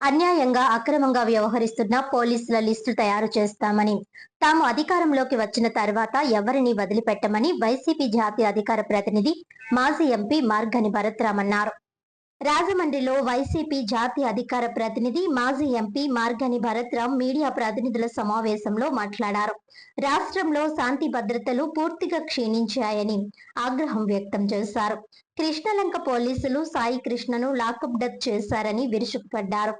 అన్యాయంగా, అక్రమంగా వ్యవహరిస్తున్న పోలీసుల లిస్టు తయారు చేస్తామని, తాము అధికారంలోకి వచ్చిన తర్వాత ఎవరిని వదిలిపెట్టమని వైసీపీ జాతీయ అధికార ప్రతినిధి, మాజీ ఎంపీ మార్గని భరత్రామ్ అన్నారు. రాజమండ్రిలో వైసీపీ జాతీయ అధికార ప్రతినిధి, మాజీ ఎంపీ మార్గని భరత్రామ్ మీడియా ప్రతినిధుల సమావేశంలో మాట్లాడారు. రాష్ట్రంలో శాంతి భద్రతలు పూర్తిగా క్షీణించాయని ఆగ్రహం వ్యక్తం చేశారు. కృష్ణలంక పోలీసులు సాయి కృష్ణను లాకప్ డెత్ చేశారని విరుచుకుపడ్డారు.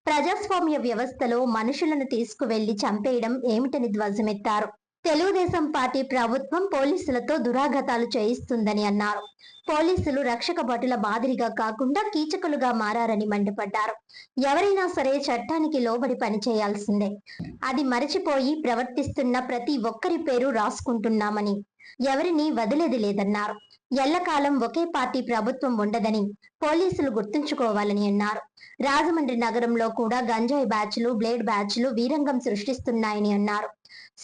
ప్రజాస్వామ్య వ్యవస్థలో మనుషులను తీసుకువెళ్లి చంపేయడం ఏమిటని ధ్వజమెత్తారు. తెలుగుదేశం పార్టీ ప్రభుత్వం పోలీసులతో దురాఘాతాలు చేయిస్తుందని అన్నారు. పోలీసులు రక్షక భటుల మాదిరిగా కాకుండా కీచకులుగా మారారని మండిపడ్డారు. ఎవరైనా సరే చట్టానికి లోబడి పనిచేయాల్సిందే. అది మరచిపోయి ప్రవర్తిస్తున్న ప్రతి ఒక్కరి పేరు రాసుకుంటున్నామని, ఎవరిని వదిలేది లేదన్నారు. ఎల్లకాలం ఒకే పార్టీ ప్రభుత్వం ఉండదని పోలీసులు గుర్తుంచుకోవాలని అన్నారు. రాజమండ్రి నగరంలో కూడా గంజాయి బ్యాచ్లు, బ్లేడ్ బ్యాచ్లు వీరంగం సృష్టిస్తున్నాయని అన్నారు.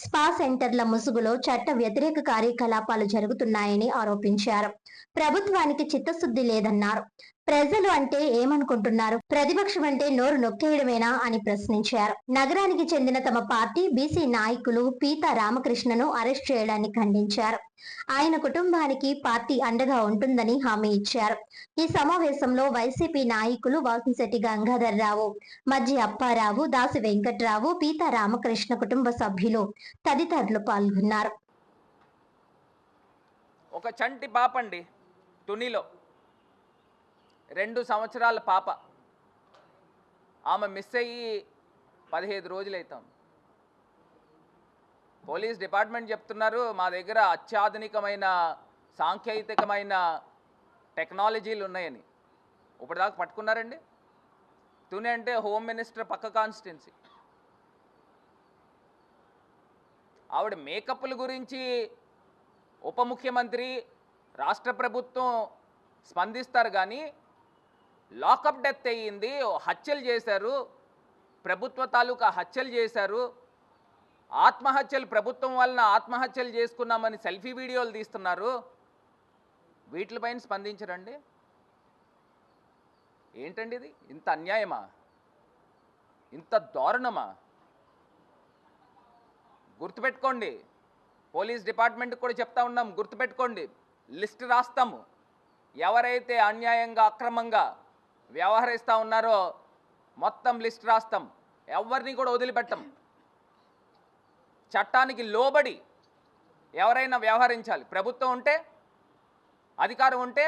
స్పా సెంటర్ల ముసుగులో చట్ట వ్యతిరేక కార్యకలాపాలు జరుగుతున్నాయని ఆరోపించారు. ప్రభుత్వానికి చిత్తశుద్ధి లేదన్నారు. ప్రజలు అంటే ఏమనుకుంటున్నారు? ప్రతిపక్షం అంటే నోరు నొక్కేయడమేనా అని ప్రశ్నించారు. నగరానికి చెందిన తమ పార్టీ బీసీ నాయకులు పీతా రామకృష్ణను అరెస్ట్ చేయడాన్ని ఖండించారు. ఆయన కుటుంబానికి పార్టీ అండగా ఉంటుందని హామీ ఇచ్చారు. ఈ సమావేశంలో వైసీపీ నాయకులు వాసంశెట్టి గంగాధర్ రావు, మజ్జి అప్పారావు, దాసి వెంకట్రావు, పీతా రామకృష్ణ కుటుంబ సభ్యులు తదితరులు పాల్గొన్నారు. ఒక చంటి పాపండి, తునిలో 2 సంవత్సరాల పాప. ఆమె మిస్ అయ్యి 15 రోజులైతాం. పోలీస్ డిపార్ట్మెంట్ చెప్తున్నారు మా దగ్గర అత్యాధునికమైన సాంకేతికమైన టెక్నాలజీలు ఉన్నాయని. ఇప్పటిదాకా పట్టుకున్నారండి? తుని అంటే హోమ్ మినిస్టర్ పక్క కాన్స్టిట్యున్సీ. ఆవిడ మేకప్ల గురించి ఉప ముఖ్యమంత్రి, రాష్ట్ర ప్రభుత్వం స్పందిస్తారు కానీ లాకప్ డెత్ అయ్యింది, హత్యలు చేశారు, ప్రభుత్వ తాలూకా హత్యలు చేశారు, ఆత్మహత్యలు ప్రభుత్వం వలన ఆత్మహత్యలు చేసుకున్నామని సెల్ఫీ వీడియోలు తీస్తున్నారు, వీటిపైన స్పందించరండి. ఏంటండి ఇది? ఇంత అన్యాయమా? ఇంత దారుణమా? గుర్తుపెట్టుకోండి, పోలీస్ డిపార్ట్మెంట్కి కూడా చెప్తా ఉన్నాం, గుర్తుపెట్టుకోండి, లిస్ట్ రాస్తాము. ఎవరైతే అన్యాయంగా అక్రమంగా వ్యవహరిస్తూ ఉన్నారో మొత్తం లిస్ట్ రాస్తాం. ఎవరిని కూడా వదిలిపెట్టం. చట్టానికి లోబడి ఎవరైనా వ్యవహరించాలి. ప్రభుత్వం ఉంటే, అధికారం ఉంటే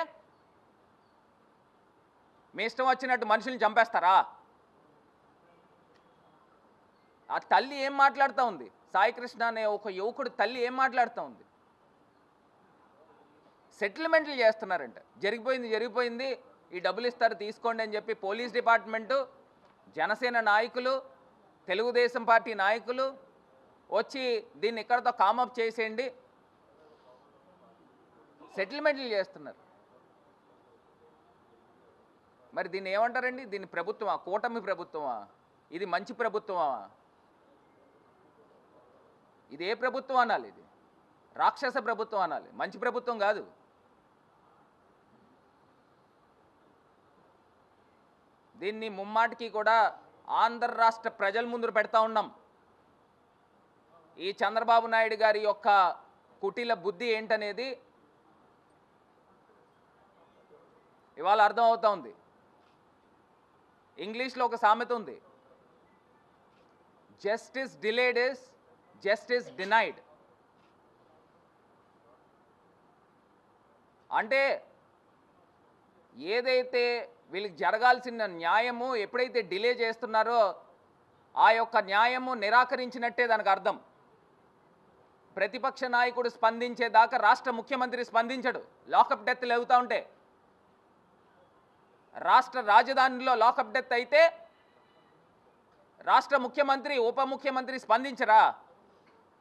మీ ఇష్టం వచ్చినట్టు మనుషుల్ని చంపేస్తారా? ఆ తల్లి ఏం మాట్లాడుతూ ఉంది? సాయి కృష్ణ అనే ఒక యువకుడు తల్లి ఏం మాట్లాడుతూ ఉంది? సెటిల్మెంట్లు చేస్తున్నారంట. జరిగిపోయింది, ఈ డబ్బులు ఇస్తారు తీసుకోండి అని చెప్పి పోలీస్ డిపార్ట్మెంటు, జనసేన నాయకులు, తెలుగుదేశం పార్టీ నాయకులు వచ్చి దీన్ని ఇక్కడతో కామప్ చేసేయండి, సెటిల్మెంట్లు చేస్తున్నారు. మరి దీన్ని ఏమంటారండి? దీన్ని ప్రభుత్వమా? కూటమి ప్రభుత్వమా? ఇది మంచి ప్రభుత్వమా? ఇది ఏ ప్రభుత్వం అనాలి? ఇది రాక్షస ప్రభుత్వం అనాలి, మంచి ప్రభుత్వం కాదు. దీన్ని ముమ్మాటికి కూడా ఆంధ్ర రాష్ట్ర ప్రజల ముందు పెడతా ఉన్నాం. ఈ చంద్రబాబు నాయుడు గారి యొక్క కుటిల బుద్ధి ఏంటనేది ఇవాళ అర్థమవుతా ఉంది. ఇంగ్లీష్లో ఒక సామెత ఉంది, justice delayed is justice denied. అంటే ఏదైతే వీళ్ళకి జరగాల్సిన న్యాయము ఎప్పుడైతే డిలే చేస్తున్నారో ఆ యొక్క న్యాయము నిరాకరించినట్టే దానికి అర్థం. ప్రతిపక్ష నాయకుడు స్పందించేదాకా రాష్ట్ర ముఖ్యమంత్రి స్పందించడు. లాకప్ డెత్లు అవుతూ ఉంటే, రాష్ట్ర రాజధానిలో లాకప్ డెత్ అయితే రాష్ట్ర ముఖ్యమంత్రి, ఉప ముఖ్యమంత్రి స్పందించరా?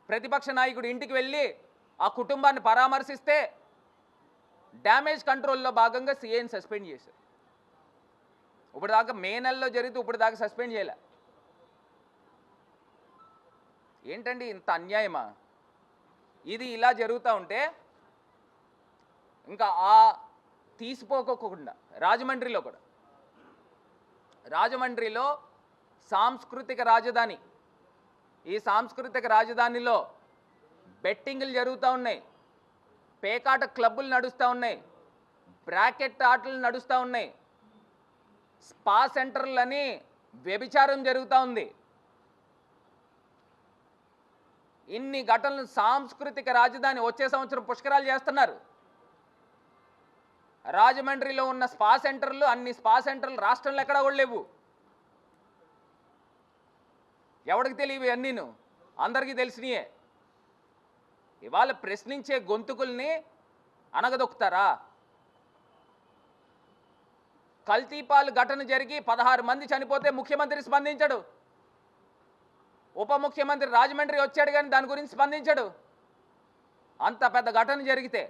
ప్రతిపక్ష నాయకుడు ఇంటికి వెళ్ళి ఆ కుటుంబాన్ని పరామర్శిస్తే డ్యామేజ్ కంట్రోల్లో భాగంగా సీఏని సస్పెండ్ చేశారు. ఇప్పటిదాకా మే నెలలో జరిగితే ఇప్పటిదాకా సస్పెండ్ చేయలే. ఏంటండి ఇంత అన్యాయమా? ఇది ఇలా జరుగుతూ ఉంటే ఇంకా ఆ తీసిపోకోకుండా రాజమండ్రిలో సాంస్కృతిక రాజధాని. ఈ సాంస్కృతిక రాజధానిలో బెట్టింగ్లు జరుగుతూ ఉన్నాయి, పేకాట క్లబ్బులు నడుస్తూ ఉన్నాయి, బ్రాకెట్ ఆటలు నడుస్తూ ఉన్నాయి, స్పా సెంటర్లని వ్యభిచారం జరుగుతూ ఉంది. ఇన్ని ఘటనలు సాంస్కృతిక రాజధాని వచ్చే సంవత్సరం పుష్కరాలు చేస్తున్నారు. రాజమండ్రిలో ఉన్న స్పా సెంటర్లు, అన్ని స్పా సెంటర్లు రాష్ట్రంలో ఎక్కడా కూడా లేవు. ఎవరికి తెలియవు అన్నీను, అందరికీ తెలిసినయే. ఇవాళ ప్రశ్నించే గొంతుకుల్ని అనగదొక్కుతారా? కల్తీపాలు ఘటన జరిగి 16 మంది చనిపోతే ముఖ్యమంత్రి స్పందించడు, ఉప ముఖ్యమంత్రి రాజమండ్రి వచ్చాడు కానీ దాని గురించి స్పందించడు. అంత పెద్ద ఘటన జరిగితే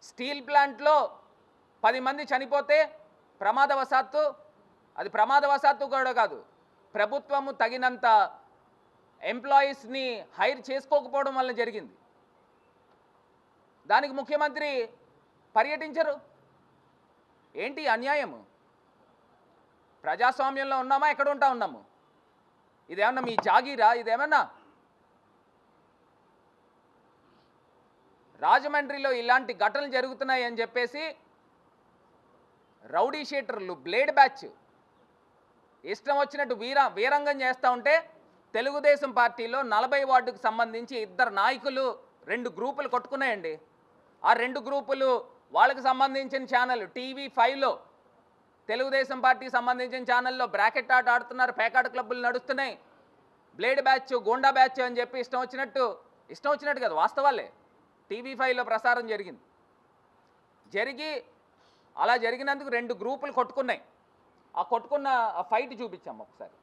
స్టీల్ ప్లాంట్లో 10 మంది చనిపోతే ప్రమాదవశాత్తు, అది ప్రమాదవశాత్తు కూడా కాదు, ప్రభుత్వము తగినంత ఎంప్లాయీస్ని హైర్ చేసుకోకపోవడం వల్ల జరిగింది. దానికి ముఖ్యమంత్రి పర్యటించరు. ఏంటి అన్యాయము? ప్రజాస్వామ్యంలో ఉన్నామా? ఎక్కడ ఉన్నాము? ఇదేమన్నా మీ జాగీరా? ఇదేమన్నా రాజమండ్రిలో ఇలాంటి ఘటనలు జరుగుతున్నాయి అని చెప్పేసి రౌడీ షీటర్లు, బ్లేడ్ బ్యాచ్ ఇష్టం వచ్చినట్టు వీరంగం చేస్తూ ఉంటే తెలుగుదేశం పార్టీలో 40 వార్డుకు సంబంధించి 2 నాయకులు 2 గ్రూపులు కొట్టుకున్నాయండి. ఆ 2 గ్రూపులు వాళ్ళకి సంబంధించిన ఛానల్ TV5లో, తెలుగుదేశం పార్టీకి సంబంధించిన ఛానల్లో బ్రాకెట్ ఆట ఆడుతున్నారు, పేకాట క్లబ్బులు నడుస్తున్నాయి, బ్లేడ్ బ్యాచ్, గోండా బ్యాచ్ అని చెప్పి ఇష్టం వచ్చినట్టు కదా, వాస్తవాలే TV5లో ప్రసారం జరిగి అలా జరిగినందుకు 2 గ్రూపులు కొట్టుకున్నాయి. ఆ కొట్టుకున్న ఫైట్ చూపించాము ఒకసారి.